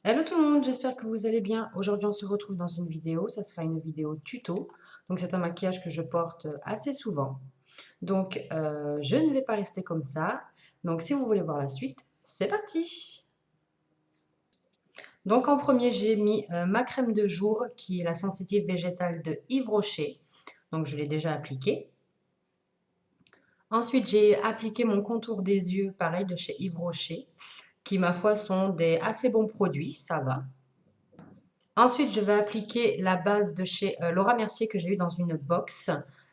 Hello tout le monde, j'espère que vous allez bien. Aujourd'hui, on se retrouve dans une vidéo. Ça sera une vidéo tuto. Donc, c'est un maquillage que je porte assez souvent. Donc, je ne vais pas rester comme ça. Donc, si vous voulez voir la suite, c'est parti. Donc, en premier, j'ai mis ma crème de jour qui est la sensitive végétale de Yves Rocher. Donc, je l'ai déjà appliquée. Ensuite, j'ai appliqué mon contour des yeux, pareil, de chez Yves Rocher, qui, ma foi, sont des assez bons produits. Ça va. Ensuite, je vais appliquer la base de chez Laura Mercier que j'ai eu dans une box,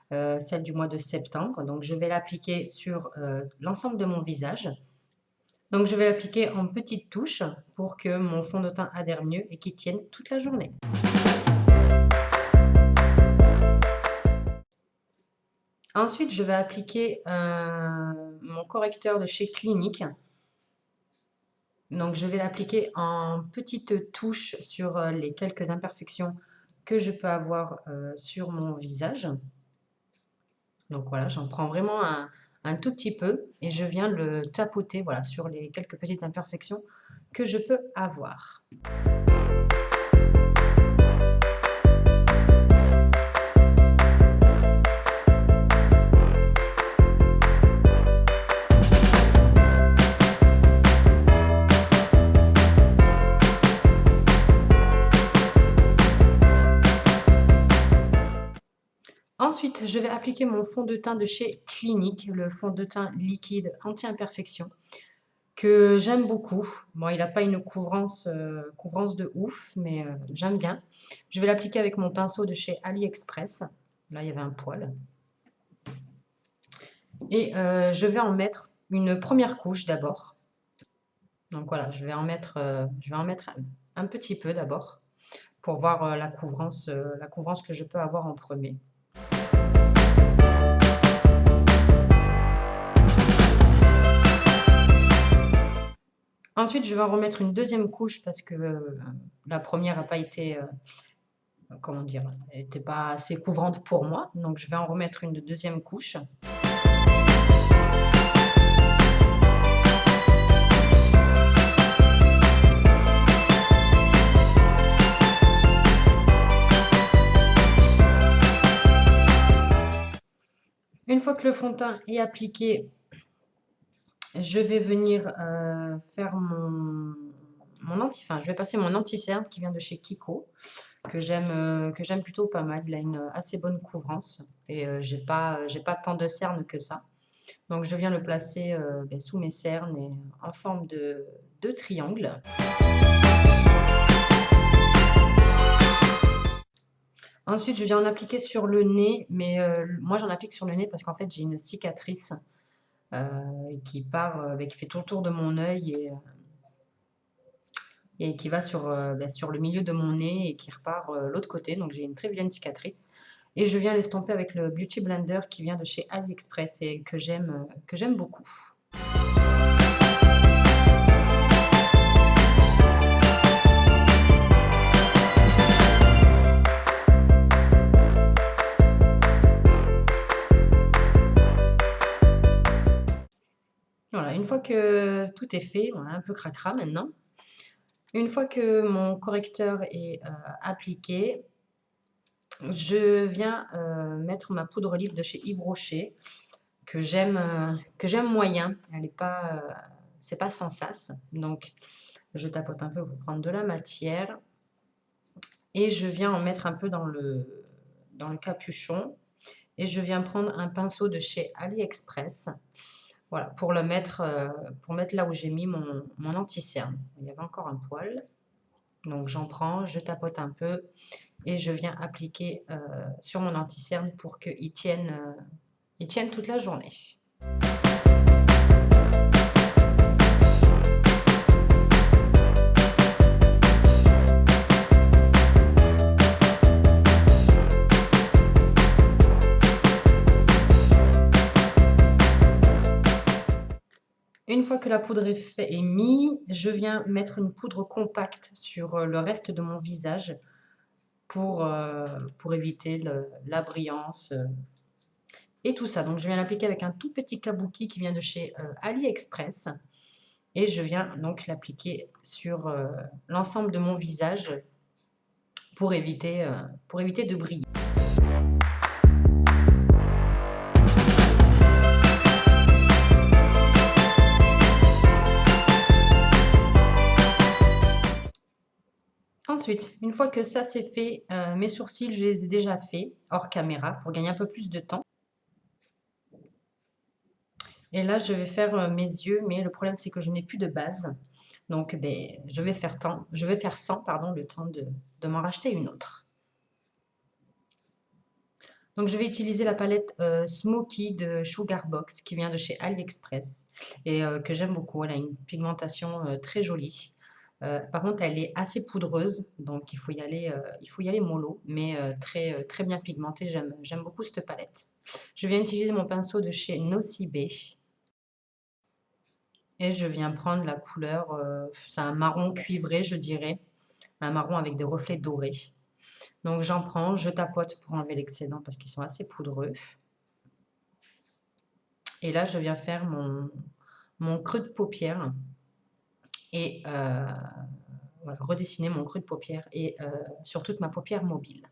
celle du mois de septembre. Donc, je vais l'appliquer sur l'ensemble de mon visage. Donc, je vais l'appliquer en petites touches pour que mon fond de teint adhère mieux et qu'il tienne toute la journée. Ensuite, je vais appliquer mon correcteur de chez Clinique. Donc, je vais l'appliquer en petites touches sur les quelques imperfections que je peux avoir sur mon visage. Donc voilà, j'en prends vraiment un tout petit peu et je viens le tapoter voilà, sur les quelques petites imperfections que je peux avoir. Ensuite, je vais appliquer mon fond de teint de chez Clinique, le fond de teint liquide anti-imperfection, que j'aime beaucoup. Bon, il n'a pas une couvrance de ouf, mais j'aime bien. Je vais l'appliquer avec mon pinceau de chez AliExpress. Là, il y avait un poil. Et je vais en mettre une première couche d'abord. Donc voilà, je vais en mettre un petit peu d'abord pour voir la couvrance que je peux avoir en premier. Ensuite, je vais en remettre une deuxième couche parce que la première n'a pas été, comment dire, n'était pas assez couvrante pour moi. Donc, je vais en remettre une deuxième couche. Une fois que le fond de teint est appliqué, je vais venir faire je vais passer mon anti-cerne qui vient de chez Kiko, que j'aime plutôt pas mal. Il a une assez bonne couvrance et j'ai pas tant de cernes que ça. Donc je viens le placer sous mes cernes et en forme de triangle. Ensuite, je viens en appliquer sur le nez, mais moi j'en applique sur le nez parce qu'en fait j'ai une cicatrice qui fait tout le tour de mon œil et qui va sur le milieu de mon nez et qui repart l'autre côté. Donc j'ai une très vilaine cicatrice. Et je viens l'estomper avec le Beauty Blender qui vient de chez AliExpress et que j'aime beaucoup. Voilà, une fois que tout est fait, on a un peu cracra maintenant. Une fois que mon correcteur est appliqué, je viens mettre ma poudre olive de chez Yves Rocher que j'aime moyen. Elle est pas, c'est pas sans sas. Donc je tapote un peu pour prendre de la matière et je viens en mettre un peu dans le capuchon et je viens prendre un pinceau de chez AliExpress. Voilà, pour mettre là où j'ai mis mon anti-cerne. Il y avait encore un poil. Donc j'en prends, je tapote un peu et je viens appliquer sur mon anti-cerne pour qu'il tienne toute la journée. Une fois que la poudre est mise, je viens mettre une poudre compacte sur le reste de mon visage pour éviter la brillance et tout ça. Donc je viens l'appliquer avec un tout petit kabuki qui vient de chez AliExpress. et je viens donc l'appliquer sur l'ensemble de mon visage pour éviter de briller. Ensuite, une fois que ça c'est fait, mes sourcils, je les ai déjà faits hors caméra pour gagner un peu plus de temps. Et là, je vais faire mes yeux, mais le problème c'est que je n'ai plus de base. Donc, je vais faire sans, pardon, le temps de m'en racheter une autre. Donc, je vais utiliser la palette Smoky de Sugar Box qui vient de chez AliExpress et que j'aime beaucoup. Elle a une pigmentation très jolie. Par contre, elle est assez poudreuse, donc il faut y aller mollo, mais très bien pigmentée. J'aime beaucoup cette palette. Je viens utiliser mon pinceau de chez Nocibe et je viens prendre la couleur, c'est un marron cuivré, je dirais, un marron avec des reflets dorés. Donc j'en prends, je tapote pour enlever l'excédent parce qu'ils sont assez poudreux. Et là, je viens faire mon creux de paupière et voilà, redessiner mon creux de paupière et sur toute ma paupière mobile.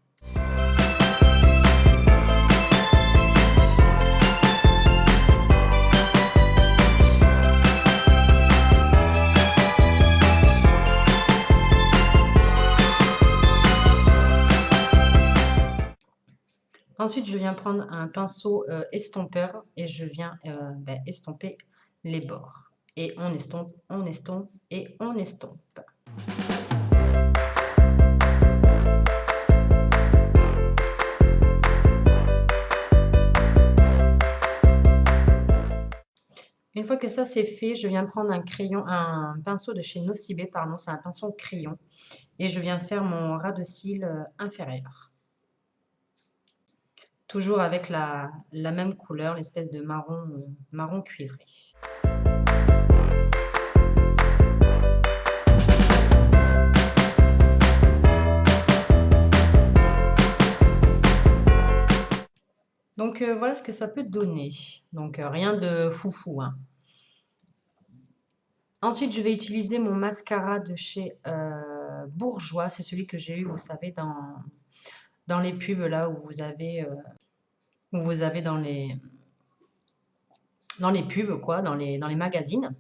Ensuite, je viens prendre un pinceau estompeur et je viens estomper les bords. Et on estompe, on estompe et on estompe. Une fois que ça c'est fait, je viens prendre un pinceau de chez Nocibe, pardon, c'est un pinceau crayon. Et je viens faire mon ras de cils inférieur. Toujours avec la même couleur, l'espèce de marron cuivré. Donc voilà ce que ça peut donner. Donc rien de foufou, hein. Ensuite, je vais utiliser mon mascara de chez Bourjois. C'est celui que j'ai eu, vous savez, dans les pubs là où vous avez dans les pubs, quoi, dans les magazines.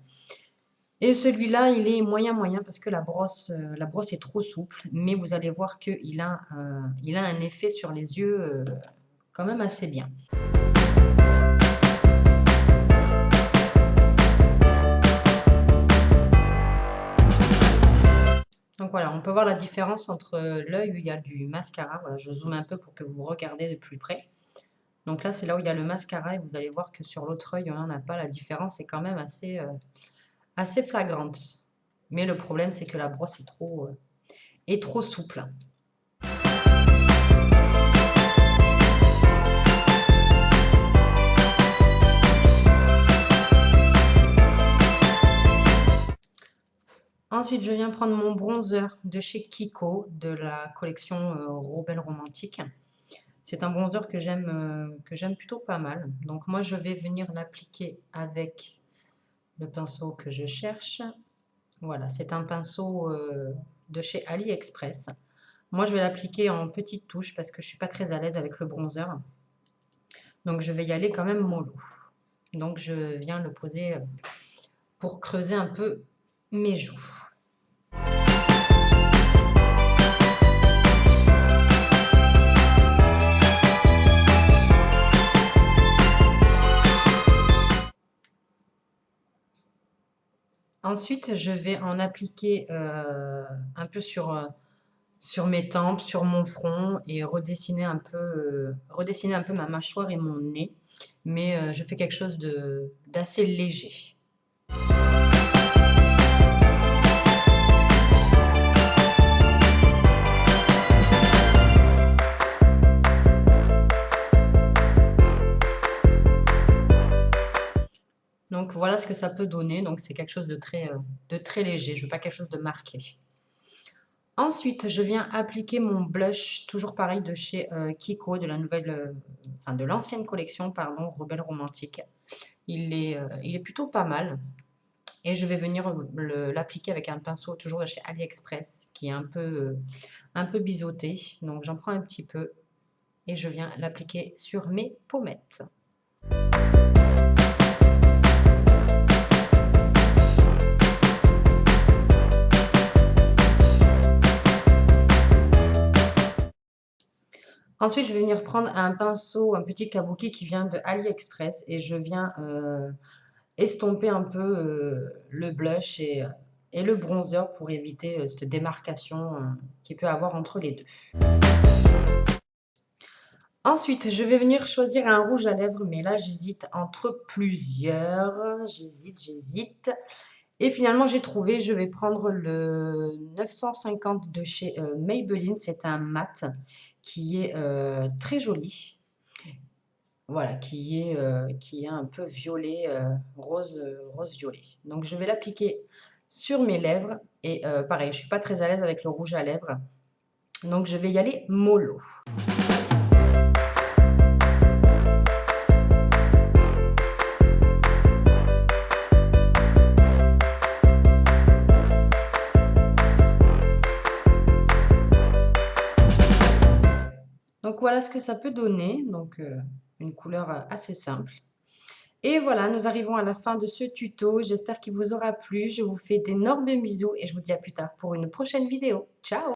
Et celui-là, il est moyen parce que la brosse est trop souple, mais vous allez voir qu'il a un effet sur les yeux quand même assez bien. Donc voilà, on peut voir la différence entre l'œil où il y a du mascara. Voilà, je zoome un peu pour que vous regardez de plus près. Donc là, c'est là où il y a le mascara et vous allez voir que sur l'autre œil, on n'en a pas. La différence est quand même assez flagrante. Mais le problème, c'est que la brosse est trop souple. Ensuite, je viens prendre mon bronzer de chez Kiko, de la collection Rebelle Romantique. C'est un bronzer que j'aime plutôt pas mal. Donc moi, je vais venir l'appliquer avec le pinceau que je cherche. Voilà, c'est un pinceau de chez AliExpress. Moi, je vais l'appliquer en petites touches parce que je ne suis pas très à l'aise avec le bronzer. Donc, je vais y aller quand même mollo. Donc, je viens le poser pour creuser un peu mes joues. Ensuite, je vais en appliquer un peu sur mes tempes, sur mon front et redessiner un peu ma mâchoire et mon nez. Mais je fais quelque chose d'assez léger. Donc voilà ce que ça peut donner. Donc c'est quelque chose de très léger. Je veux pas quelque chose de marqué. Ensuite, je viens appliquer mon blush, toujours pareil de chez Kiko, de de l'ancienne collection, pardon, Rebelle Romantique. Il est plutôt pas mal. et je vais venir l'appliquer avec un pinceau toujours de chez AliExpress qui est un peu biseauté. Donc j'en prends un petit peu et je viens l'appliquer sur mes pommettes. Ensuite, je vais venir prendre un pinceau, un petit kabuki qui vient de AliExpress et je viens estomper un peu le blush et le bronzer pour éviter cette démarcation qu'il peut avoir entre les deux. Ensuite, je vais venir choisir un rouge à lèvres, mais là, j'hésite entre plusieurs. J'hésite. Et finalement, j'ai trouvé, je vais prendre le 950 de chez Maybelline. C'est un mat qui est très joli. Voilà, qui est un peu violet, rose violet. Donc, je vais l'appliquer sur mes lèvres. Et pareil, je ne suis pas très à l'aise avec le rouge à lèvres. Donc, je vais y aller mollo. Donc voilà ce que ça peut donner, donc une couleur assez simple. Et voilà, nous arrivons à la fin de ce tuto. J'espère qu'il vous aura plu. Je vous fais d'énormes bisous et je vous dis à plus tard pour une prochaine vidéo. Ciao!